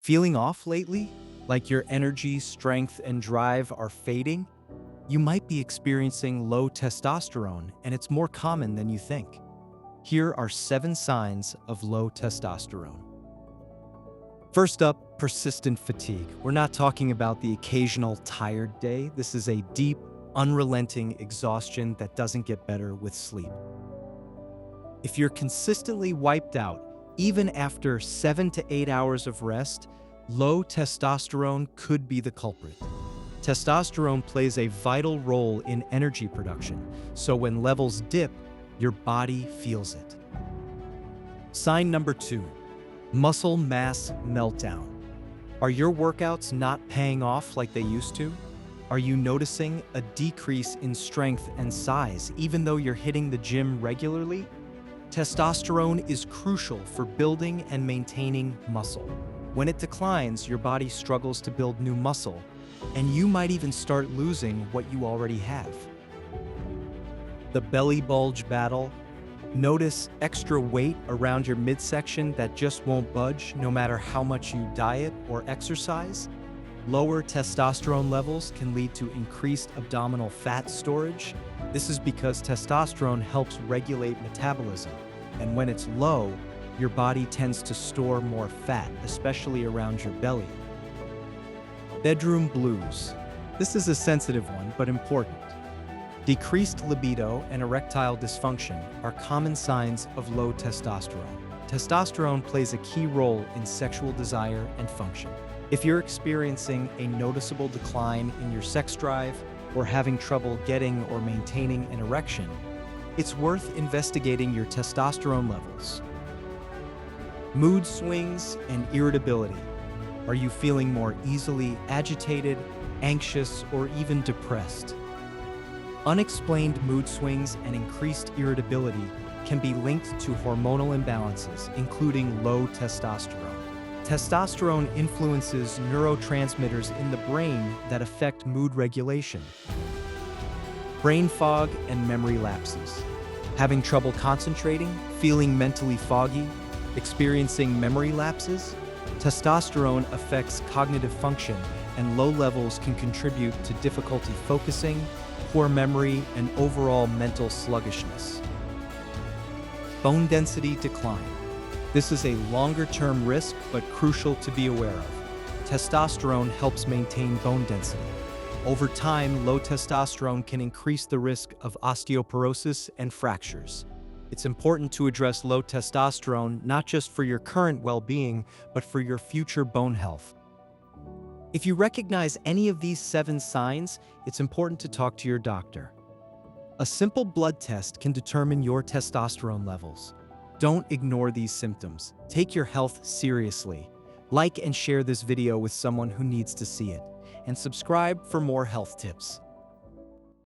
Feeling off lately? Like your energy, strength, and drive are fading? You might be experiencing low testosterone, and it's more common than you think. Here are 7 signs of low testosterone. First up, persistent fatigue. We're not talking about the occasional tired day. This is a deep, unrelenting exhaustion that doesn't get better with sleep. If you're consistently wiped out, even after 7 to 8 hours of rest, low testosterone could be the culprit. Testosterone plays a vital role in energy production, so when levels dip, your body feels it. Sign number 2, muscle mass meltdown. Are your workouts not paying off like they used to? Are you noticing a decrease in strength and size even though you're hitting the gym regularly? Testosterone is crucial for building and maintaining muscle. When it declines, your body struggles to build new muscle, and you might even start losing what you already have. The belly bulge battle. Notice extra weight around your midsection that just won't budge no matter how much you diet or exercise. Lower testosterone levels can lead to increased abdominal fat storage. This is because testosterone helps regulate metabolism, and when it's low, your body tends to store more fat, especially around your belly. Bedroom blues. This is a sensitive one, but important. Decreased libido and erectile dysfunction are common signs of low testosterone. Testosterone plays a key role in sexual desire and function. If you're experiencing a noticeable decline in your sex drive or having trouble getting or maintaining an erection, it's worth investigating your testosterone levels. Mood swings and irritability. Are you feeling more easily agitated, anxious, or even depressed? Unexplained mood swings and increased irritability can be linked to hormonal imbalances, including low testosterone. Testosterone influences neurotransmitters in the brain that affect mood regulation. Brain fog and memory lapses. Having trouble concentrating, feeling mentally foggy, experiencing memory lapses? Testosterone affects cognitive function, and low levels can contribute to difficulty focusing, poor memory, and overall mental sluggishness. Bone density decline. This is a longer-term risk, but crucial to be aware of. Testosterone helps maintain bone density. Over time, low testosterone can increase the risk of osteoporosis and fractures. It's important to address low testosterone not just for your current well-being, but for your future bone health. If you recognize any of these 7 signs, it's important to talk to your doctor. A simple blood test can determine your testosterone levels. Don't ignore these symptoms. Take your health seriously. Like and share this video with someone who needs to see it. And subscribe for more health tips.